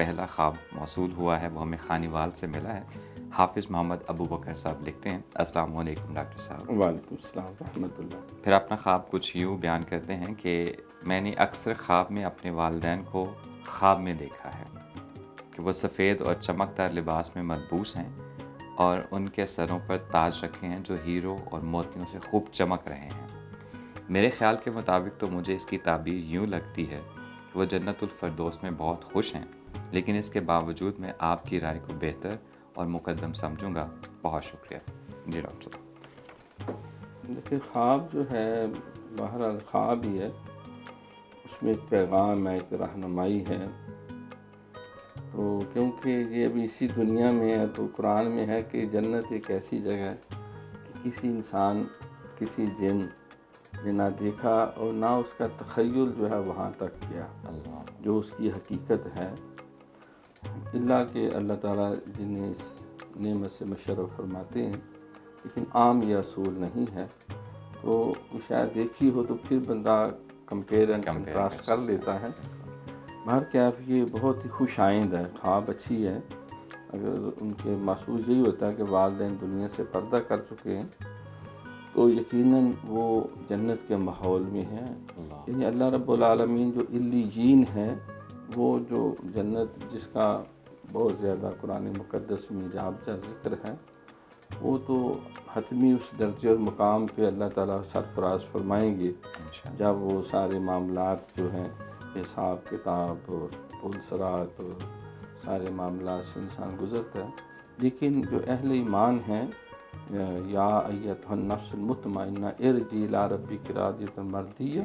پہلا خواب موصول ہوا ہے وہ ہمیں خانیوال سے ملا ہے۔ حافظ محمد ابو بکر صاحب لکھتے ہیں، السلام علیکم ڈاکٹر صاحب۔ وعلیکم السلام ورحمۃ اللہ۔ پھر اپنا خواب کچھ یوں بیان کرتے ہیں کہ میں نے اکثر خواب میں اپنے والدین کو خواب میں دیکھا ہے کہ وہ سفید اور چمکدار لباس میں ملبوس ہیں اور ان کے سروں پر تاج رکھے ہیں جو ہیروں اور موتیوں سے خوب چمک رہے ہیں۔ میرے خیال کے مطابق تو مجھے اس کی تعبیر یوں لگتی ہے کہ وہ جنت الفردوس میں بہت خوش ہیں، لیکن اس کے باوجود میں آپ کی رائے کو بہتر اور مقدم سمجھوں گا۔ بہت شکریہ۔ جی ڈاکٹر صاحب۔ دیکھیے، خواب جو ہے بہرحال خواب ہی ہے، اس میں ایک پیغام ہے، ایک رہنمائی ہے۔ تو کیونکہ یہ ابھی اسی دنیا میں ہے تو قرآن میں ہے کہ جنت ایک ایسی جگہ ہے کہ کسی انسان، کسی جن نے نہ دیکھا اور نہ اس کا تخیل جو ہے وہاں تک گیا جو اس کی حقیقت ہے، اللہ کہ اللہ تعالیٰ جنہیں اس نعمت سے مشرف فرماتے ہیں، لیکن عام یہ اصول نہیں ہے۔ تو شاید دیکھی ہو تو پھر بندہ کمپیئر اینڈ کنٹراسٹ کر لیتا ہے۔ باہر کیا یہ بہت ہی خوش آئند ہے، خواب اچھی ہے۔ اگر ان کے محسوس یہی ہوتا ہے کہ والدین دنیا سے پردہ کر چکے ہیں تو یقیناً وہ جنت کے ماحول میں ہیں۔ یعنی اللہ رب العالمین جو علیین ہے، وہ جو جنت جس کا بہت زیادہ قرآن مقدس میں جا ذکر ہے، وہ تو حتمی اس درجے اور مقام پہ اللہ تعالیٰ سرفراز فرمائیں گے جب وہ سارے معاملات جو ہیں، حساب کتاب اور پل صراط اور سارے معاملات سے انسان گزرتا ہے۔ لیکن جو اہل ایمان ہیں، یا ایتھا النفس المطمئنہ ارجعی الی ربک راضیۃ مرضیہ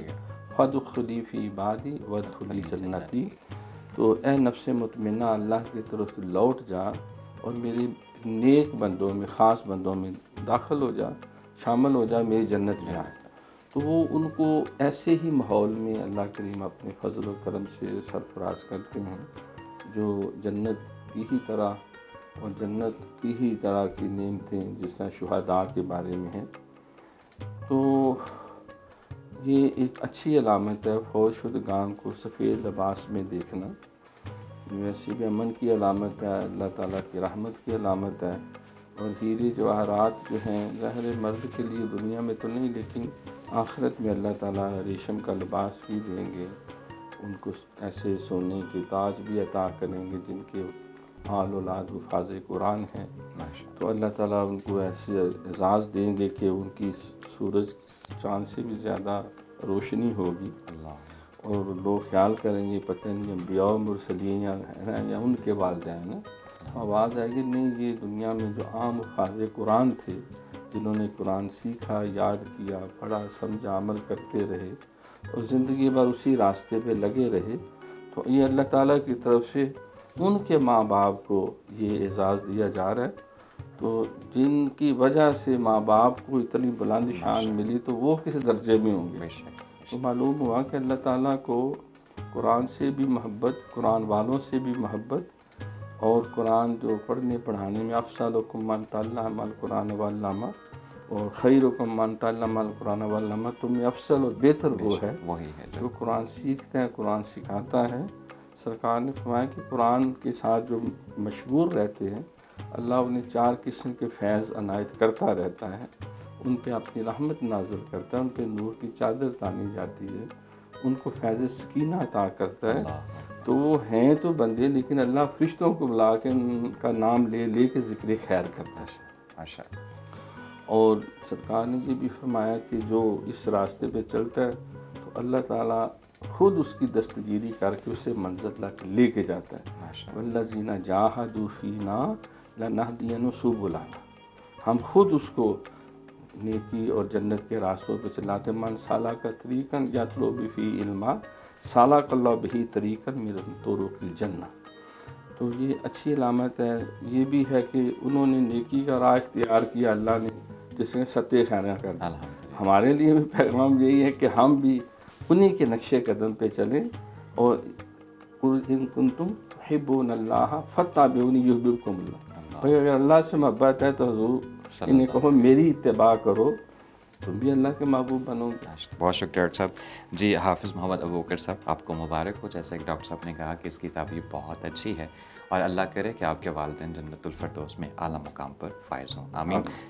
فادخلی فی عبادی وادخلی جنتی، تو اے نفس مطمئنہ اللہ کی طرف لوٹ جا اور میری نیک بندوں میں، خاص بندوں میں داخل ہو جا، شامل ہو جا، میری جنت میں آئے۔ تو وہ ان کو ایسے ہی ماحول میں اللہ کریم اپنے فضل و کرم سے سرفراز کرتے ہیں جو جنت کی ہی طرح اور جنت کی ہی طرح کی نعمتیں جس طرح شہداء کے بارے میں ہیں۔ تو یہ ایک اچھی علامت ہے فوت شدگان کو سفید لباس میں دیکھنا، ویسے بھی امن کی علامت ہے، اللہ تعالیٰ کی رحمت کی علامت ہے۔ اور ہیرے جواہرات جو ہیں ظاہر مرد کے لیے دنیا میں تو نہیں، لیکن آخرت میں اللہ تعالیٰ ریشم کا لباس بھی دیں گے، ان کو ایسے سونے کے تاج بھی عطا کریں گے جن کے آل اولاد حفاظ قرآن ہیں۔ تو اللہ تعالیٰ ان کو ایسے اعزاز دیں گے کہ ان کی سورج چاند سے بھی زیادہ روشنی ہوگی، اور لوگ خیال کریں گے پتہ نہیں انبیاء و مرسلین یا ان کے والدین ہیں۔ آواز آئے گی نہیں، یہ دنیا میں جو عام حفاظ قرآن تھے جنہوں نے قرآن سیکھا، یاد کیا، پڑھا، سمجھا، عمل کرتے رہے اور زندگی بھر اسی راستے پہ لگے رہے، تو یہ اللہ تعالیٰ کی طرف سے ان کے ماں باپ کو یہ اعزاز دیا جا رہا ہے۔ تو جن کی وجہ سے ماں باپ کو اتنی بلند شان ملی تو وہ کس درجے میں ہوں گے۔ تو معلوم ہوا کہ اللہ تعالیٰ کو قرآن سے بھی محبت، قرآن والوں سے بھی محبت، اور قرآن جو پڑھنے پڑھانے میں افضلکم من تعلم القرآن وعلمہ اور خیرکم من تعلم القرآن وعلمہ، تم میں افضل اور بہتر وہ ہے جو قرآن سیکھتا ہے، قرآن سکھاتا ہے۔ سرکار نے فرمایا کہ قرآن کے ساتھ جو مشغول رہتے ہیں اللہ انہیں 4 قسم کے فیض عنایت کرتا رہتا ہے، ان پہ اپنی رحمت نازل کرتا ہے، ان پہ نور کی چادر تانی جاتی ہے، ان کو فیض سکینہ عطا کرتا ہے۔ تو وہ ہیں تو بندے، لیکن اللہ فرشتوں کو بلا کے ان کا نام لے لے کے ذکر خیر کرتا ہے۔ اور سرکار نے یہ بھی فرمایا کہ جو اس راستے پہ چلتا ہے تو اللہ تعالیٰ خود اس کی دستگیری کر کے اسے منزل تک لے کے جاتا ہے۔ والذین جاہدوا فینا لنہدینہم سبلنا، ہم خود اس کو نیکی اور جنت کے راستوں پہ چلاتے۔ من سلک طریقا یطلب فیہ علما سلک اللہ بہ طریقا من طرق الجنہ۔ تو یہ اچھی علامت ہے۔ یہ بھی ہے کہ انہوں نے نیکی کا راہ اختیار کیا، اللہ نے جس نے ستہ خانہ کر دیا۔ ہمارے لیے بھی پیغام یہی ہے کہ ہم بھی انہی کے نقش قدم پہ چلیں، اور قل ان کنتم تحبون اللہ فاتبعونی یحببکم اللہ۔ بھائی اگر اللہ سے محبت ہے تو حضور انہیں کہو میری اتباع کرو، تم بھی اللہ کے محبوب بنو گے. بہت شکریہ ڈاکٹر صاحب. جی حافظ محمد ابو بکر صاحب آپ کو مبارک ہو. جیسا کہ ڈاکٹر صاحب نے کہا کہ اس کی تعبیر بہت اچھی ہے اور اللہ کرے کہ آپ کے والدین جنت الفردوس میں اعلیٰ مقام پر فائز ہوں. آمین.